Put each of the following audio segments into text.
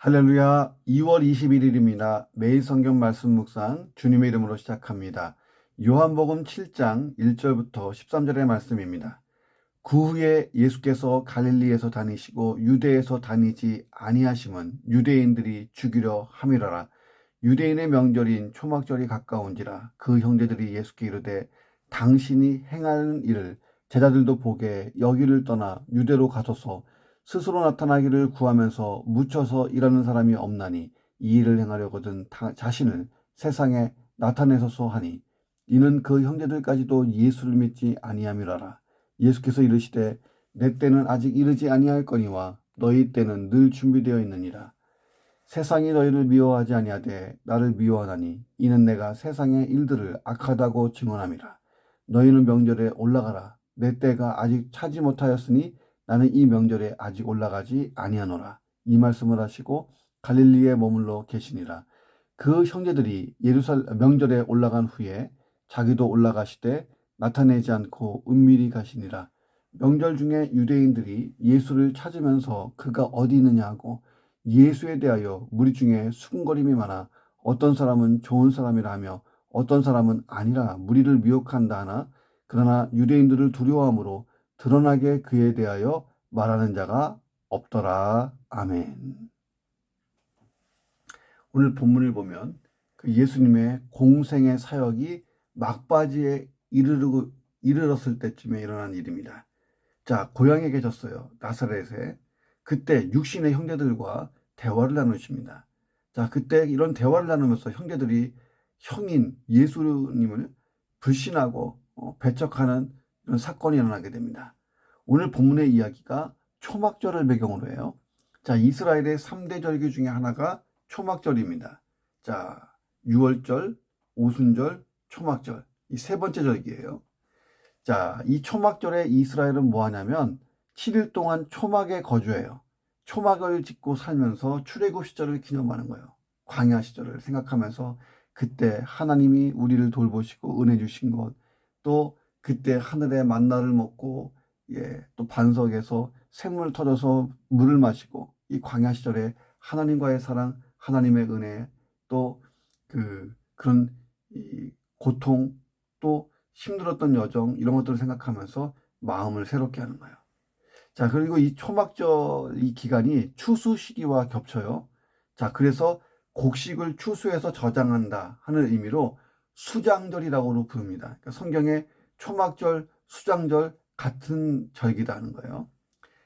할렐루야. 2월 21일입니다. 매일 성경 말씀 묵상 주님의 이름으로 시작합니다. 요한복음 7장 1절부터 13절의 말씀입니다. 그 후에 예수께서 갈릴리에서 다니시고 유대에서 다니지 아니하심은 유대인들이 죽이려 함이라라. 유대인의 명절인 초막절이 가까운지라. 그 형제들이 예수께 이르되 당신이 행하는 일을 제자들도 보게 여기를 떠나 유대로 가소서. 스스로 나타나기를 구하면서 묻혀서 일하는 사람이 없나니 이 일을 행하려거든 자신을 세상에 나타내소서 하니, 이는 그 형제들까지도 예수를 믿지 아니함이라라. 예수께서 이르시되 내 때는 아직 이르지 아니할거니와 너희 때는 늘 준비되어 있느니라. 세상이 너희를 미워하지 아니하되 나를 미워하나니 이는 내가 세상의 일들을 악하다고 증언함이라. 너희는 명절에 올라가라. 내 때가 아직 차지 못하였으니 나는 이 명절에 아직 올라가지 아니하노라. 이 말씀을 하시고 갈릴리에 머물러 계시니라. 그 형제들이 명절에 올라간 후에 자기도 올라가시되 나타내지 않고 은밀히 가시니라. 명절 중에 유대인들이 예수를 찾으면서 그가 어디 있느냐 하고 예수에 대하여 무리 중에 수군거림이 많아 어떤 사람은 좋은 사람이라 하며 어떤 사람은 아니라 무리를 미혹한다 하나, 그러나 유대인들을 두려워함으로 드러나게 그에 대하여 말하는 자가 없더라. 아멘. 오늘 본문을 보면 그 예수님의 공생의 사역이 막바지에 이르렀을 때쯤에 일어난 일입니다. 자, 고향에 계셨어요. 나사렛에. 그때 육신의 형제들과 대화를 나누십니다. 자, 그때 이런 대화를 나누면서 형제들이 형인 예수님을 불신하고 배척하는 이런 사건이 일어나게 됩니다. 오늘 본문의 이야기가 초막절을 배경으로 해요. 자, 이스라엘의 3대 절기 중에 하나가 초막절입니다. 자, 유월절, 오순절, 초막절. 이 세 번째 절기예요. 자, 이 초막절에 이스라엘은 뭐 하냐면 7일 동안 초막에 거주해요. 초막을 짓고 살면서 출애굽 시절을 기념하는 거예요. 광야 시절을 생각하면서 그때 하나님이 우리를 돌보시고 은혜 주신 것, 또 그때 하늘의 만나를 먹고 또 반석에서 샘물 터져서 물을 마시고 이 광야 시절에 하나님과의 사랑, 하나님의 은혜, 또 그런 이 고통, 또 힘들었던 여정, 이런 것들을 생각하면서 마음을 새롭게 하는 거예요. 자, 그리고 이 초막절 이 기간이 추수 시기와 겹쳐요. 자, 그래서 곡식을 추수해서 저장한다 하는 의미로 수장절이라고 부릅니다. 그러니까 성경에 초막절, 수장절 같은 절기다 하는 거예요.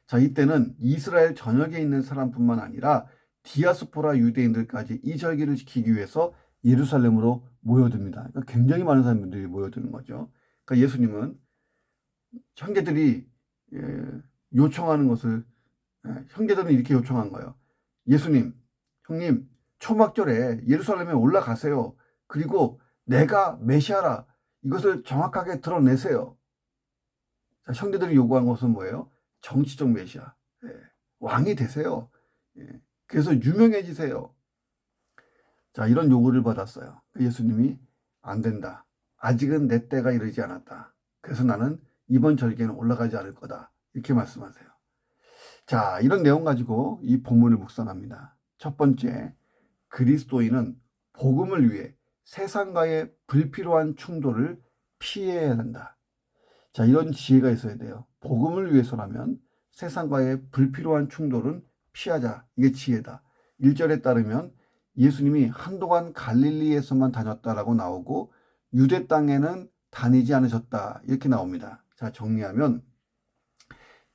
자, 이때는 이스라엘 전역에 있는 사람뿐만 아니라 디아스포라 유대인들까지 이 절기를 지키기 위해서 예루살렘으로 모여듭니다. 그러니까 굉장히 많은 사람들이 모여드는 거죠. 그러니까 예수님은 형제들이 요청하는 것을, 형제들은 이렇게 요청한 거예요. 예수님, 형님, 초막절에 예루살렘에 올라가세요. 그리고 내가 메시아라, 이것을 정확하게 드러내세요. 자, 형제들이 요구한 것은 뭐예요? 정치적 메시아. 왕이 되세요. 그래서 유명해지세요. 자, 이런 요구를 받았어요. 예수님이 안 된다. 아직은 내 때가 이르지 않았다. 그래서 나는 이번 절기에는 올라가지 않을 거다. 이렇게 말씀하세요. 자, 이런 내용 가지고 이 본문을 묵상합니다. 첫 번째, 그리스도인은 복음을 위해 세상과의 불필요한 충돌을 피해야 한다. 자, 이런 지혜가 있어야 돼요. 복음을 위해서라면 세상과의 불필요한 충돌은 피하자. 이게 지혜다. 1절에 따르면 예수님이 한동안 갈릴리에서만 다녔다라고 나오고 유대 땅에는 다니지 않으셨다. 이렇게 나옵니다. 자, 정리하면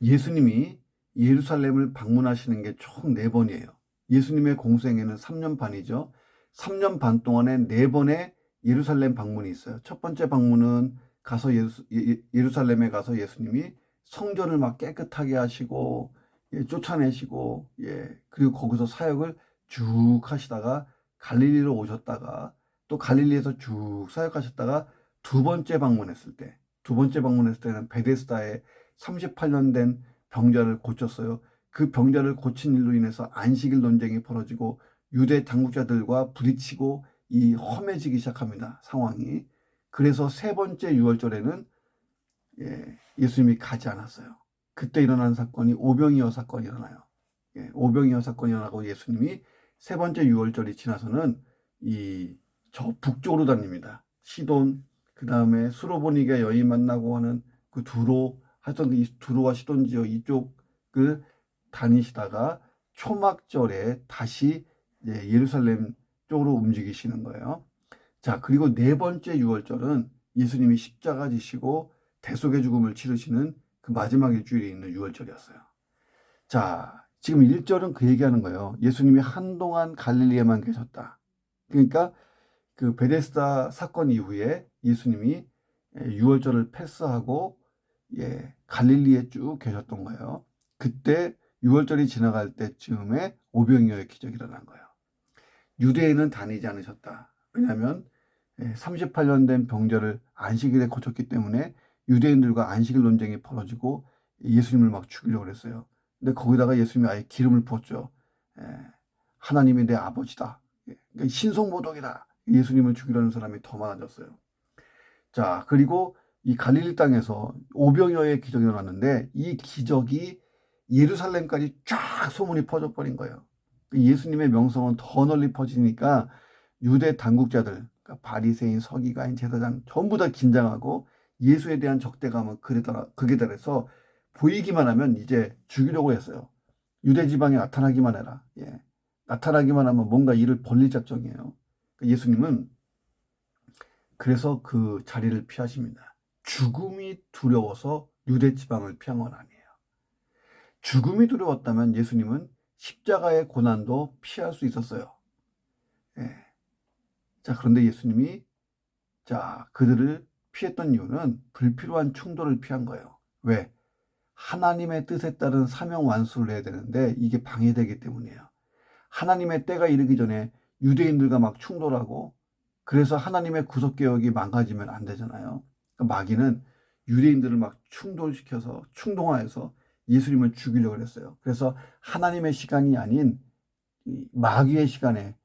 예수님이 예루살렘을 방문하시는 게 총 4번이에요. 예수님의 공생애는 3년 반이죠. 3년 반 동안에 4번의 예루살렘 방문이 있어요. 첫 번째 방문은 가서 예루살렘에 가서 예수님이 성전을 막 깨끗하게 하시고 쫓아내시고 그리고 거기서 사역을 쭉 하시다가 갈릴리로 오셨다가 또 갈릴리에서 쭉 사역하셨다가 두 번째 방문했을 때는 베데스다에 38년 된 병자를 고쳤어요. 그 병자를 고친 일로 인해서 안식일 논쟁이 벌어지고 유대 당국자들과 부딪히고 이 험해지기 시작합니다. 상황이. 그래서 세 번째 유월절에는 예수님이 가지 않았어요. 그때 일어난 사건이 오병이어 사건이 일어나요. 오병이어 사건이 일어나고 예수님이 세 번째 유월절이 지나서는 저 북쪽으로 다닙니다. 시돈, 그 다음에 수로보니게 여인 만나고 하는 그 두로, 하여튼 이 두로와 시돈 지역 이쪽을 다니시다가 초막절에 다시 예루살렘 쪽으로 움직이시는 거예요. 자, 그리고 네 번째 유월절은 예수님이 십자가 지시고 대속의 죽음을 치르시는 그 마지막 일주일에 있는 유월절이었어요. 자, 지금 1절은 그 얘기하는 거예요. 예수님이 한동안 갈릴리에만 계셨다. 그러니까 그 베데스다 사건 이후에 예수님이 유월절을 패스하고 갈릴리에 쭉 계셨던 거예요. 그때 유월절이 지나갈 때쯤에 오병이어의 기적이 일어난 거예요. 유대인은 다니지 않으셨다. 왜냐하면 38년 된 병자를 안식일에 고쳤기 때문에 유대인들과 안식일 논쟁이 벌어지고 예수님을 막 죽이려고 그랬어요. 근데 거기다가 예수님이 아예 기름을 부었죠. 하나님이 내 아버지다. 그러니까 신성모독이다. 예수님을 죽이려는 사람이 더 많아졌어요. 자, 그리고 이 갈릴리 땅에서 오병이어의 기적이 일어났는데 이 기적이 예루살렘까지 쫙 소문이 퍼져버린 거예요. 예수님의 명성은 더 널리 퍼지니까 유대 당국자들, 그러니까 바리새인, 서기관인, 제사장 전부 다 긴장하고 예수에 대한 적대감은 극에 달해서 보이기만 하면 이제 죽이려고 했어요. 유대 지방에 나타나기만 해라. 나타나기만 하면 뭔가 일을 벌릴 작정이에요. 예수님은 그래서 그 자리를 피하십니다. 죽음이 두려워서 유대 지방을 피한 건 아니에요. 죽음이 두려웠다면 예수님은 십자가의 고난도 피할 수 있었어요. 자, 그런데 예수님이 그들을 피했던 이유는 불필요한 충돌을 피한 거예요. 왜? 하나님의 뜻에 따른 사명 완수를 해야 되는데 이게 방해되기 때문이에요. 하나님의 때가 이르기 전에 유대인들과 막 충돌하고 그래서 하나님의 구속개혁이 망가지면 안 되잖아요. 그러니까 마귀는 유대인들을 막 충돌시켜서 충동화해서 예수님을 죽이려고 했어요. 그래서 하나님의 시간이 아닌 마귀의 시간에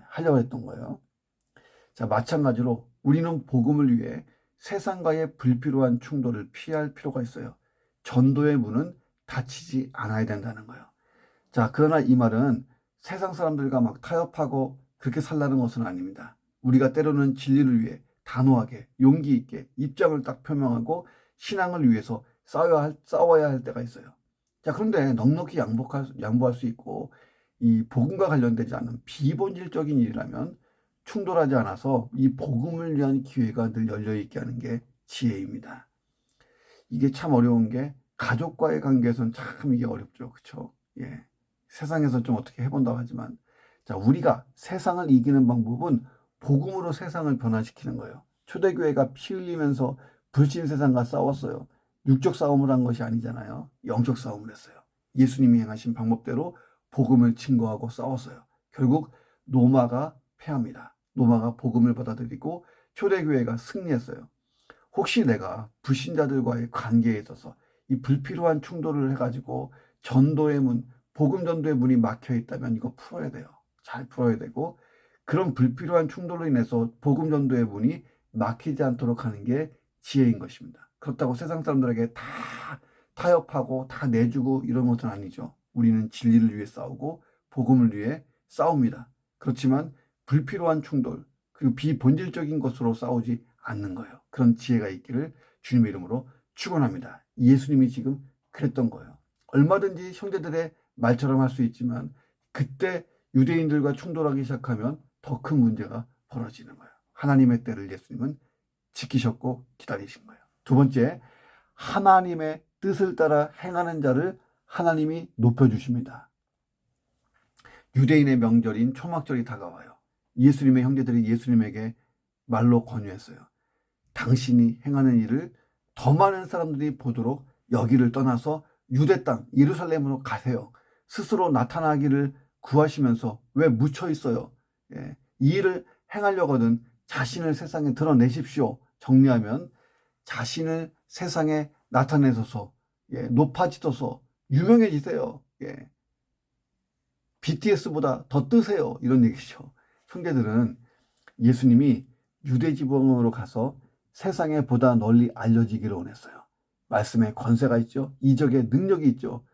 하려고 했던 거예요. 자, 마찬가지로 우리는 복음을 위해 세상과의 불필요한 충돌을 피할 필요가 있어요. 전도의 문은 닫히지 않아야 된다는 거예요. 자, 그러나 이 말은 세상 사람들과 막 타협하고 그렇게 살라는 것은 아닙니다. 우리가 때로는 진리를 위해 단호하게 용기 있게 입장을 딱 표명하고 신앙을 위해서 싸워야 할 때가 있어요. 자, 그런데 넉넉히 양보할 수 있고 이 복음과 관련되지 않은 비본질적인 일이라면 충돌하지 않아서 이 복음을 위한 기회가 늘 열려있게 하는 게 지혜입니다. 이게 참 어려운 게 가족과의 관계에서는 참 이게 어렵죠. 그렇죠? 세상에서 좀 어떻게 해본다고 하지만 자, 우리가 세상을 이기는 방법은 복음으로 세상을 변화시키는 거예요. 초대교회가 피 흘리면서 불신 세상과 싸웠어요. 육적 싸움을 한 것이 아니잖아요. 영적 싸움을 했어요. 예수님이 행하신 방법대로 복음을 증거하고 싸웠어요. 결국 로마가 패합니다. 로마가 복음을 받아들이고 초대교회가 승리했어요. 혹시 내가 불신자들과의 관계에 있어서 이 불필요한 충돌을 해가지고 전도의 문, 복음 전도의 문이 막혀 있다면 이거 풀어야 돼요. 잘 풀어야 되고 그런 불필요한 충돌로 인해서 복음 전도의 문이 막히지 않도록 하는 게 지혜인 것입니다. 그렇다고 세상 사람들에게 다 타협하고 다 내주고 이런 것은 아니죠. 우리는 진리를 위해 싸우고 복음을 위해 싸웁니다. 그렇지만 불필요한 충돌 그리고 비본질적인 것으로 싸우지 않는 거예요. 그런 지혜가 있기를 주님의 이름으로 축원합니다. 예수님이 지금 그랬던 거예요. 얼마든지 형제들의 말처럼 할 수 있지만 그때 유대인들과 충돌하기 시작하면 더 큰 문제가 벌어지는 거예요. 하나님의 때를 예수님은 지키셨고 기다리신 거예요. 두 번째, 하나님의 뜻을 따라 행하는 자를 하나님이 높여주십니다. 유대인의 명절인 초막절이 다가와요. 예수님의 형제들이 예수님에게 말로 권유했어요. 당신이 행하는 일을 더 많은 사람들이 보도록 여기를 떠나서 유대 땅 예루살렘으로 가세요. 스스로 나타나기를 구하시면서 왜 묻혀 있어요? 이 일을 행하려거든 자신을 세상에 드러내십시오. 정리하면 자신을 세상에 나타내셔서 높아지셔서 유명해지세요. BTS보다 더 뜨세요. 이런 얘기죠. 형제들은 예수님이 유대 지방으로 가서 세상에 보다 널리 알려지기를 원했어요. 말씀에 권세가 있죠. 이적의 능력이 있죠.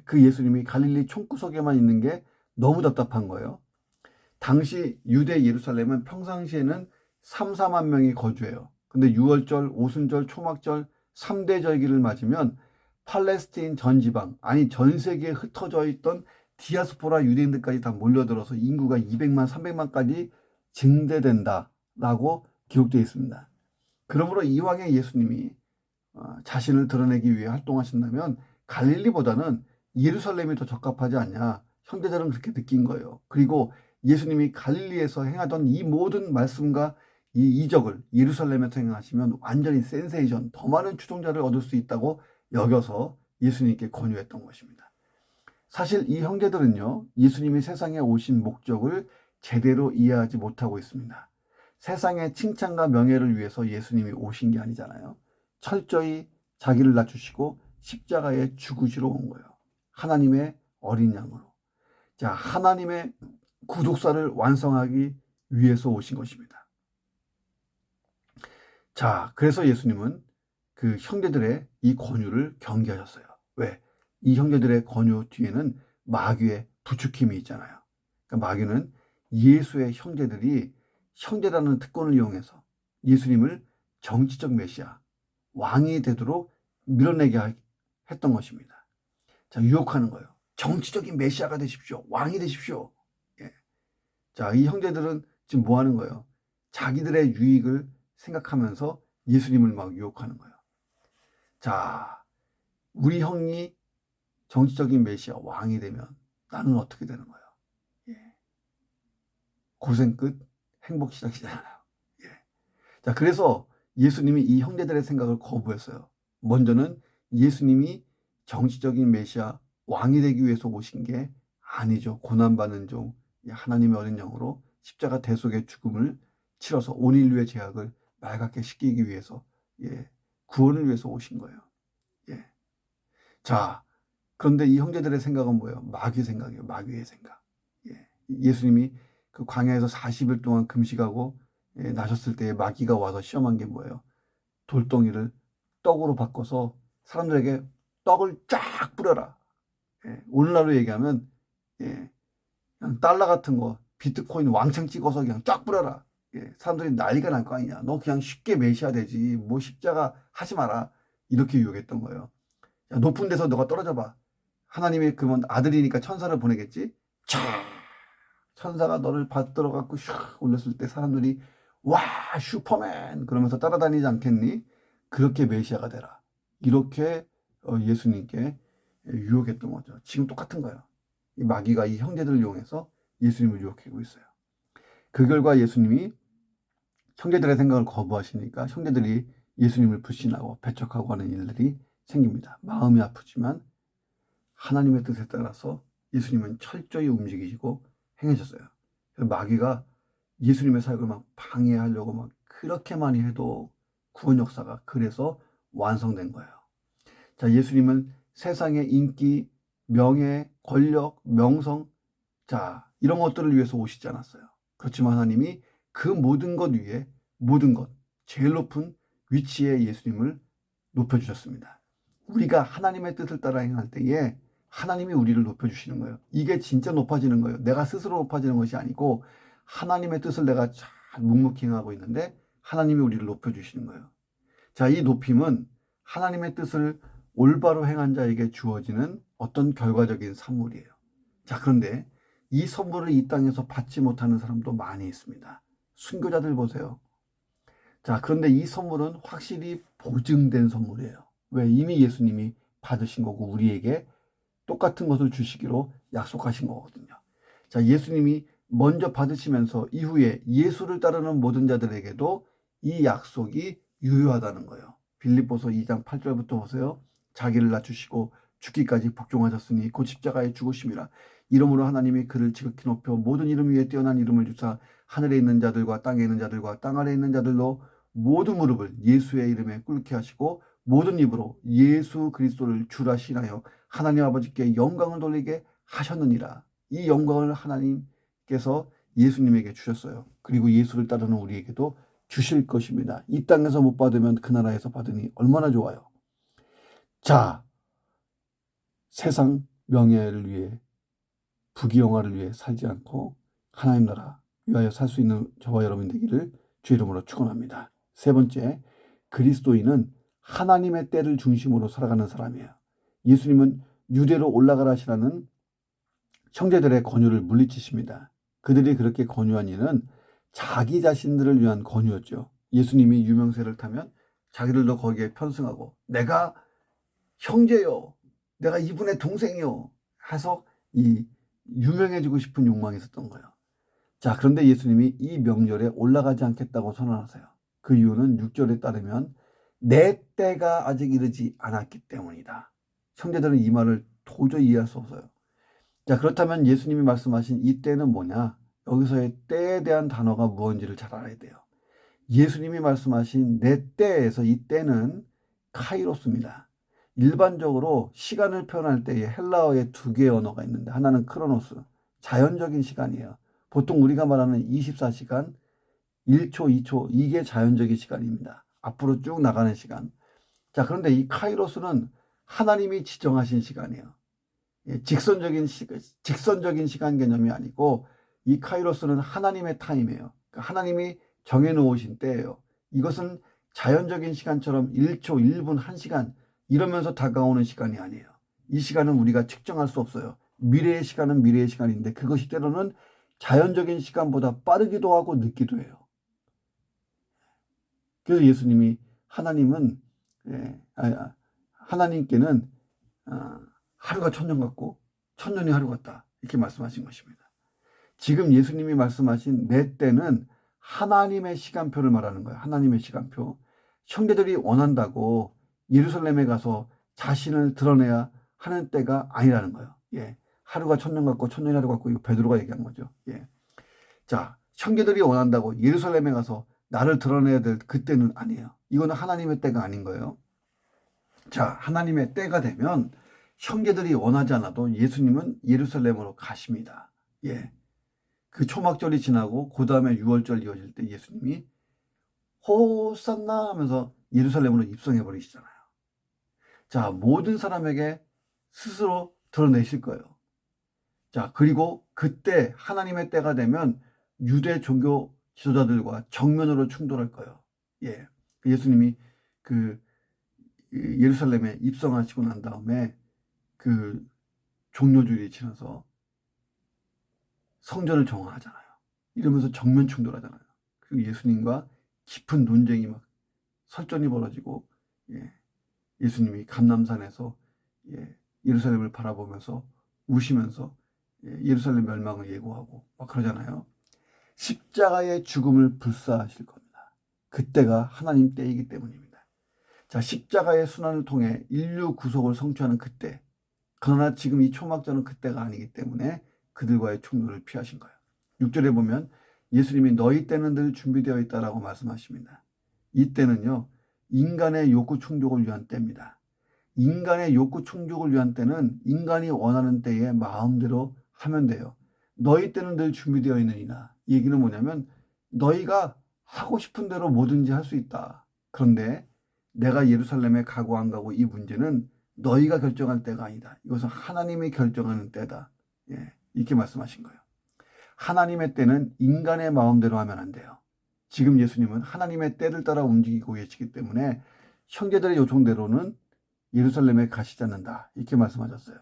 그 예수님이 갈릴리 총구석에만 있는 게 너무 답답한 거예요. 당시 유대 예루살렘은 평상시에는 3, 4만 명이 거주해요. 근데 유월절, 오순절, 초막절 3대 절기를 맞으면 팔레스틴 전 지방, 아니 전 세계에 흩어져 있던 디아스포라 유대인들까지 다 몰려들어서 인구가 200만, 300만까지 증대된다라고 기록되어 있습니다. 그러므로 이왕에 예수님이 자신을 드러내기 위해 활동하신다면 갈릴리보다는 예루살렘이 더 적합하지 않냐. 형제들은 그렇게 느낀 거예요. 그리고 예수님이 갈릴리에서 행하던 이 모든 말씀과 이 이적을 예루살렘에서 행하시면 완전히 센세이션, 더 많은 추종자를 얻을 수 있다고 여겨서 예수님께 권유했던 것입니다. 사실 이 형제들은요, 예수님이 세상에 오신 목적을 제대로 이해하지 못하고 있습니다. 세상의 칭찬과 명예를 위해서 예수님이 오신 게 아니잖아요. 철저히 자기를 낮추시고 십자가에 죽으시러 온 거예요. 하나님의 어린 양으로. 자, 하나님의 구속사를 완성하기 위해서 오신 것입니다. 자, 그래서 예수님은 그 형제들의 이 권유를 경계하셨어요. 왜? 이 형제들의 권유 뒤에는 마귀의 부추김이 있잖아요. 그러니까 마귀는 예수의 형제들이 형제라는 특권을 이용해서 예수님을 정치적 메시아, 왕이 되도록 밀어내게 했던 것입니다. 자, 유혹하는 거예요. 정치적인 메시아가 되십시오. 왕이 되십시오. 예. 자, 이 형제들은 지금 뭐 하는 거예요? 자기들의 유익을 생각하면서 예수님을 막 유혹하는 거예요. 자, 우리 형이 정치적인 메시아 왕이 되면 나는 어떻게 되는 거예요? 예. 고생 끝 행복 시작이잖아요. 예. 자, 그래서 예수님이 이 형제들의 생각을 거부했어요. 먼저는 예수님이 정치적인 메시아 왕이 되기 위해서 오신 게 아니죠. 고난받는 종, 하나님의 어린 영으로 십자가 대속의 죽음을 치러서 온 인류의 죄악을 말갛게 씻기기 위해서, 구원을 위해서 오신 거예요. 예. 자, 그런데 이 형제들의 생각은 뭐예요? 마귀 생각이에요. 마귀의 생각. 예. 예수님이 그 광야에서 40일 동안 금식하고 나셨을 때 마귀가 와서 시험한 게 뭐예요? 돌덩이를 떡으로 바꿔서 사람들에게 떡을 쫙 뿌려라. 오늘날로 얘기하면 그냥 달러 같은 거 비트코인 왕창 찍어서 그냥 쫙 뿌려라. 사람들이 난리가 날 거 아니냐. 너 그냥 쉽게 메시아 되지. 뭐 십자가 하지 마라. 이렇게 유혹했던 거예요. 야, 높은 데서 너가 떨어져 봐. 하나님이 그러면 아들이니까 천사를 보내겠지. 촤! 천사가 너를 받들어 갖고 슉 올렸을 때 사람들이 와 슈퍼맨 그러면서 따라다니지 않겠니? 그렇게 메시아가 되라. 이렇게 예수님께 유혹했던 거죠. 지금 똑같은 거예요. 이 마귀가 이 형제들을 이용해서 예수님을 유혹하고 있어요. 그 결과 예수님이 형제들의 생각을 거부하시니까 형제들이 예수님을 불신하고 배척하고 하는 일들이 생깁니다. 마음이 아프지만 하나님의 뜻에 따라서 예수님은 철저히 움직이시고 행하셨어요. 마귀가 예수님의 사역을 막 방해하려고 막 그렇게 많이 해도 구원 역사가 그래서 완성된 거예요. 자, 예수님은 세상의 인기, 명예, 권력, 명성, 자, 이런 것들을 위해서 오시지 않았어요. 그렇지만 하나님이 그 모든 것 위에 모든 것, 제일 높은 위치에 예수님을 높여주셨습니다. 우리가 하나님의 뜻을 따라 행할 때에 하나님이 우리를 높여주시는 거예요. 이게 진짜 높아지는 거예요. 내가 스스로 높아지는 것이 아니고 하나님의 뜻을 내가 잘 묵묵히 행하고 있는데 하나님이 우리를 높여주시는 거예요. 자, 이 높임은 하나님의 뜻을 올바로 행한 자에게 주어지는 어떤 결과적인 선물이에요. 자, 그런데 이 선물을 이 땅에서 받지 못하는 사람도 많이 있습니다. 순교자들 보세요. 자, 그런데 이 선물은 확실히 보증된 선물이에요. 왜? 이미 예수님이 받으신 거고 우리에게 똑같은 것을 주시기로 약속하신 거거든요. 자, 예수님이 먼저 받으시면서 이후에 예수를 따르는 모든 자들에게도 이 약속이 유효하다는 거예요. 빌립보서 2장 8절부터 보세요. 자기를 낮추시고 죽기까지 복종하셨으니 곧 십자가에 죽으심이라. 이러므로 하나님이 그를 지극히 높여 모든 이름 위에 뛰어난 이름을 주사 하늘에 있는 자들과 땅에 있는 자들과 땅 아래에 있는 자들로 모든 무릎을 예수의 이름에 꿇게 하시고 모든 입으로 예수 그리스도를 주라 신하여 하나님 아버지께 영광을 돌리게 하셨느니라. 이 영광을 하나님께서 예수님에게 주셨어요. 그리고 예수를 따르는 우리에게도 주실 것입니다. 이 땅에서 못 받으면 그 나라에서 받으니 얼마나 좋아요. 자, 세상 명예를 위해, 부귀영화를 위해 살지 않고 하나님 나라 위하여 살 수 있는 저와 여러분 되기를 주의 이름으로 축원합니다. 세 번째, 그리스도인은 하나님의 때를 중심으로 살아가는 사람이에요. 예수님은 유대로 올라가라 하시라는 형제들의 권유를 물리치십니다. 그들이 그렇게 권유한 이는 자기 자신들을 위한 권유였죠. 예수님이 유명세를 타면 자기들도 거기에 편승하고 내가 형제요, 내가 이분의 동생이요 해서 이 유명해지고 싶은 욕망이 있었던 거예요. 자, 그런데 예수님이 이 명절에 올라가지 않겠다고 선언하세요. 그 이유는 6절에 따르면 내 때가 아직 이르지 않았기 때문이다. 형제들은 이 말을 도저히 이해할 수 없어요. 자, 그렇다면 예수님이 말씀하신 이 때는 뭐냐? 여기서의 때에 대한 단어가 무엇인지를 잘 알아야 돼요. 예수님이 말씀하신 내 때에서 이 때는 카이로스입니다. 일반적으로 시간을 표현할 때에 헬라어에 두 개의 언어가 있는데 하나는 크로노스, 자연적인 시간이에요. 보통 우리가 말하는 24시간, 1초, 2초 이게 자연적인 시간입니다. 앞으로 쭉 나가는 시간. 자, 그런데 이 카이로스는 하나님이 지정하신 시간이에요. 직선적인 시간 개념이 아니고 이 카이로스는 하나님의 타임이에요. 그러니까 하나님이 정해놓으신 때예요. 이것은 자연적인 시간처럼 1초, 1분, 1시간 이러면서 다가오는 시간이 아니에요. 이 시간은 우리가 측정할 수 없어요. 미래의 시간은 미래의 시간인데 그것이 때로는 자연적인 시간보다 빠르기도 하고 늦기도 해요. 그래서 예수님이 하나님께는 하루가 천년 같고 천년이 하루 같다 이렇게 말씀하신 것입니다. 지금 예수님이 말씀하신 내 때는 하나님의 시간표를 말하는 거예요. 하나님의 시간표. 형제들이 원한다고 예루살렘에 가서 자신을 드러내야 하는 때가 아니라는 거예요. 예. 하루가 천년 같고 천년이 하루 같고 이거 베드로가 얘기한 거죠. 예. 자, 형제들이 원한다고 예루살렘에 가서 나를 드러내야 될 그때는 아니에요. 이거는 하나님의 때가 아닌 거예요. 자, 하나님의 때가 되면 형제들이 원하지 않아도 예수님은 예루살렘으로 가십니다. 예. 그 초막절이 지나고 그 다음에 6월절 이어질 때 예수님이 호산나 하면서 예루살렘으로 입성해 버리시잖아요. 자, 모든 사람에게 스스로 드러내실 거예요. 자, 그리고 그때 하나님의 때가 되면 유대 종교 지도자들과 정면으로 충돌할 거예요. 예. 예수님이 그 예루살렘에 입성하시고 난 다음에 그 종료주일이 지나서 성전을 정화하잖아요. 이러면서 정면 충돌하잖아요. 그리고 예수님과 깊은 논쟁이 막 설전이 벌어지고 예수님이 감람산에서 예루살렘을 바라보면서 우시면서 예루살렘 멸망을 예고하고 막 그러잖아요. 십자가의 죽음을 불사하실 겁니다. 그때가 하나님 때이기 때문입니다. 자, 십자가의 순환을 통해 인류 구속을 성취하는 그때. 그러나 지금 이 초막절은 그때가 아니기 때문에 그들과의 충돌을 피하신 거예요. 6절에 보면 예수님이 너희 때는 늘 준비되어 있다라고 말씀하십니다. 이 때는요, 인간의 욕구 충족을 위한 때입니다. 인간의 욕구 충족을 위한 때는 인간이 원하는 때에 마음대로 하면 돼요. 너희 때는 늘 준비되어 있느니라. 이 얘기는 뭐냐면 너희가 하고 싶은 대로 뭐든지 할 수 있다. 그런데 내가 예루살렘에 가고 안 가고 이 문제는 너희가 결정할 때가 아니다. 이것은 하나님이 결정하는 때다. 이렇게 말씀하신 거예요. 하나님의 때는 인간의 마음대로 하면 안 돼요. 지금 예수님은 하나님의 때를 따라 움직이고 계시기 때문에 형제들의 요청대로는 예루살렘에 가시지 않는다. 이렇게 말씀하셨어요.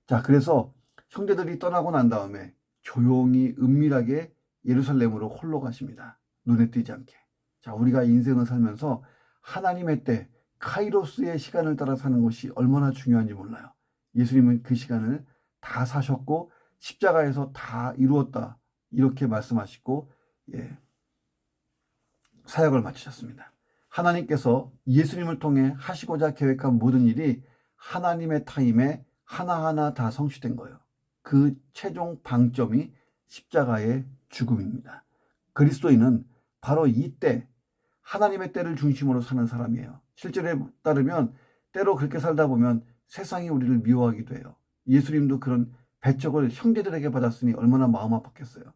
자, 그래서 형제들이 떠나고 난 다음에 조용히 은밀하게 예루살렘으로 홀로 가십니다. 눈에 띄지 않게. 자, 우리가 인생을 살면서 하나님의 때, 카이로스의 시간을 따라 사는 것이 얼마나 중요한지 몰라요. 예수님은 그 시간을 다 사셨고 십자가에서 다 이루었다. 이렇게 말씀하시고 사역을 마치셨습니다. 하나님께서 예수님을 통해 하시고자 계획한 모든 일이 하나님의 타임에 하나하나 다 성취된 거예요. 그 최종 방점이 십자가의 죽음입니다. 그리스도인은 바로 이때 하나님의 때를 중심으로 사는 사람이에요. 실제에 따르면 때로 그렇게 살다 보면 세상이 우리를 미워하기도 해요. 예수님도 그런 배척을 형제들에게 받았으니 얼마나 마음 아팠겠어요.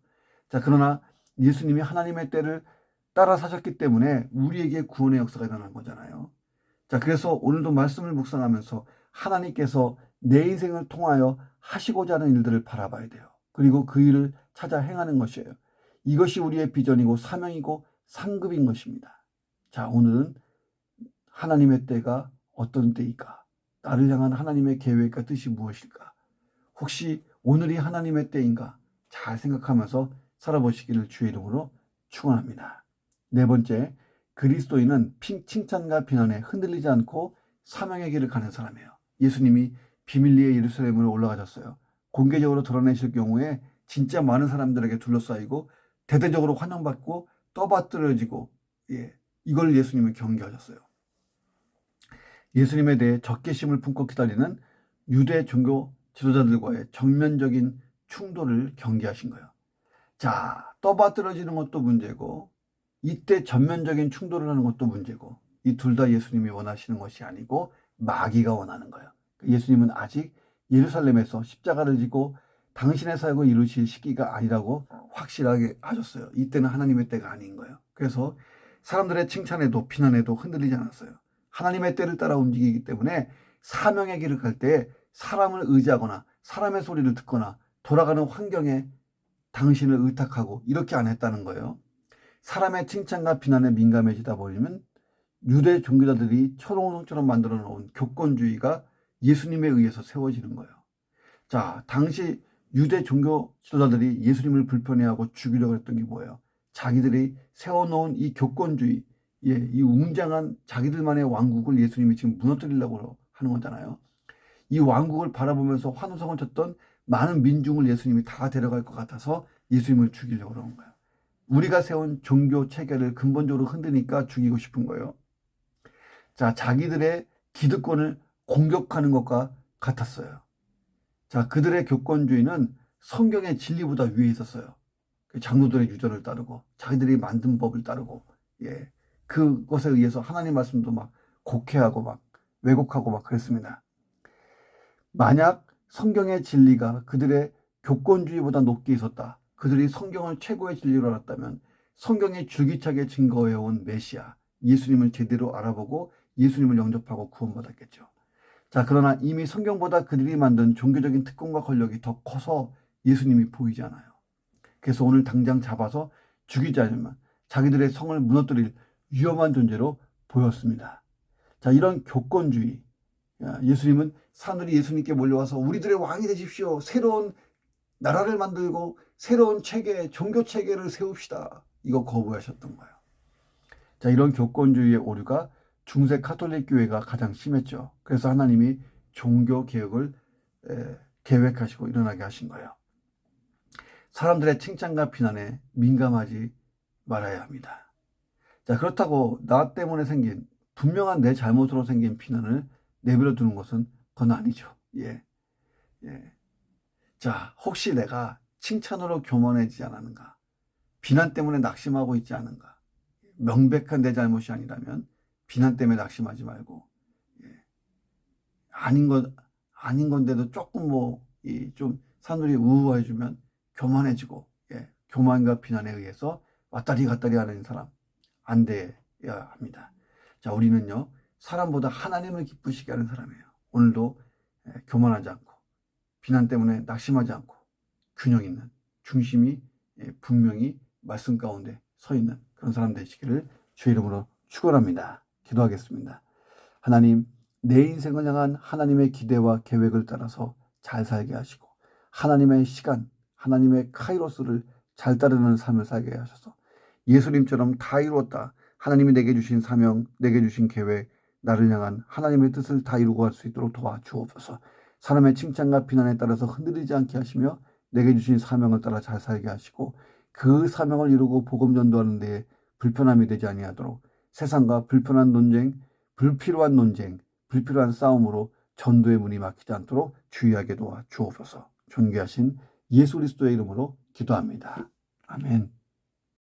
자, 그러나 예수님이 하나님의 때를 따라 사셨기 때문에 우리에게 구원의 역사가 일어난 거잖아요. 자, 그래서 오늘도 말씀을 묵상하면서 하나님께서 내 인생을 통하여 하시고자 하는 일들을 바라봐야 돼요. 그리고 그 일을 찾아 행하는 것이에요. 이것이 우리의 비전이고 사명이고 상급인 것입니다. 자, 오늘은 하나님의 때가 어떤 때일까? 나를 향한 하나님의 계획과 뜻이 무엇일까? 혹시 오늘이 하나님의 때인가? 잘 생각하면서 살아보시기를 주의 이름으로 축원합니다. 네 번째, 그리스도인은 칭찬과 비난에 흔들리지 않고 사명의 길을 가는 사람이에요. 예수님이 비밀리에 예루살렘으로 올라가셨어요. 공개적으로 드러내실 경우에 진짜 많은 사람들에게 둘러싸이고 대대적으로 환영받고 떠받들어지고, 이걸 예수님은 경계하셨어요. 예수님에 대해 적개심을 품고 기다리는 유대 종교 지도자들과의 정면적인 충돌을 경계하신 거예요. 자, 떠받들어지는 것도 문제고 이때 전면적인 충돌을 하는 것도 문제고, 이 둘 다 예수님이 원하시는 것이 아니고 마귀가 원하는 거예요. 예수님은 아직 예루살렘에서 십자가를 지고 당신의 사역을 이루실 시기가 아니라고 확실하게 하셨어요. 이때는 하나님의 때가 아닌 거예요. 그래서 사람들의 칭찬에도 비난에도 흔들리지 않았어요. 하나님의 때를 따라 움직이기 때문에 사명의 길을 갈 때 사람을 의지하거나 사람의 소리를 듣거나 돌아가는 환경에 당신을 의탁하고 이렇게 안 했다는 거예요. 사람의 칭찬과 비난에 민감해지다 보면 유대 종교자들이 철옹성처럼 만들어 놓은 교권주의가 예수님에 의해서 세워지는 거예요. 자, 당시 유대 종교 지도자들이 예수님을 불편해하고 죽이려고 했던 게 뭐예요? 자기들이 세워놓은 이 교권주의, 이 웅장한 자기들만의 왕국을 예수님이 지금 무너뜨리려고 하는 거잖아요. 이 왕국을 바라보면서 환호성을 쳤던 많은 민중을 예수님이 다 데려갈 것 같아서 예수님을 죽이려고 그러는 거예요. 우리가 세운 종교 체계를 근본적으로 흔드니까 죽이고 싶은 거예요. 자, 자기들의 기득권을 공격하는 것과 같았어요. 자, 그들의 교권주의는 성경의 진리보다 위에 있었어요. 장로들의 유전을 따르고 자기들이 만든 법을 따르고, 그것에 의해서 하나님 말씀도 막 곡해하고 막 왜곡하고 막 그랬습니다. 만약 성경의 진리가 그들의 교권주의보다 높게 있었다, 그들이 성경을 최고의 진리로 알았다면 성경이 줄기차게 증거해온 메시아 예수님을 제대로 알아보고 예수님을 영접하고 구원받았겠죠. 자, 그러나 이미 성경보다 그들이 만든 종교적인 특권과 권력이 더 커서 예수님이 보이지 않아요. 그래서 오늘 당장 잡아서 죽이지 않으면 자기들의 성을 무너뜨릴 위험한 존재로 보였습니다. 자, 이런 교권주의, 예수님은 사람들이 예수님께 몰려와서 우리들의 왕이 되십시오, 새로운 나라를 만들고 새로운 체계, 종교 체계를 세웁시다, 이거 거부하셨던 거예요. 자, 이런 교권주의의 오류가 중세 카톨릭 교회가 가장 심했죠. 그래서 하나님이 종교 개혁을 계획하시고 일어나게 하신 거예요. 사람들의 칭찬과 비난에 민감하지 말아야 합니다. 자, 그렇다고 나 때문에 생긴 분명한 내 잘못으로 생긴 비난을 내버려 두는 것은 그건 아니죠. 자, 혹시 내가 칭찬으로 교만해지지 않았는가? 비난 때문에 낙심하고 있지 않은가? 명백한 내 잘못이 아니라면 비난 때문에 낙심하지 말고, 아닌 건데도 조금 좀 사람들이 우호해주면 교만해지고, 교만과 비난에 의해서 왔다리 갔다리 하는 사람 안 돼야 합니다. 자, 우리는요, 사람보다 하나님을 기쁘시게 하는 사람이에요. 오늘도 교만하지 않고 비난 때문에 낙심하지 않고 균형 있는 중심이 분명히 말씀 가운데 서 있는 그런 사람 되시기를 주의 이름으로 축원합니다. 기도하겠습니다. 하나님, 내 인생을 향한 하나님의 기대와 계획을 따라서 잘 살게 하시고 하나님의 시간, 하나님의 카이로스를 잘 따르는 삶을 살게 하셔서 예수님처럼 다 이루었다, 하나님이 내게 주신 사명, 내게 주신 계획, 나를 향한 하나님의 뜻을 다 이루고 갈 수 있도록 도와주옵소서. 사람의 칭찬과 비난에 따라서 흔들리지 않게 하시며 내게 주신 사명을 따라 잘 살게 하시고 그 사명을 이루고 복음 전도하는 데에 불편함이 되지 아니하도록 세상과 불필요한 논쟁, 불필요한 싸움으로 전도의 문이 막히지 않도록 주의하게 도와 주옵소서. 존귀하신 예수 그리스도의 이름으로 기도합니다. 아멘.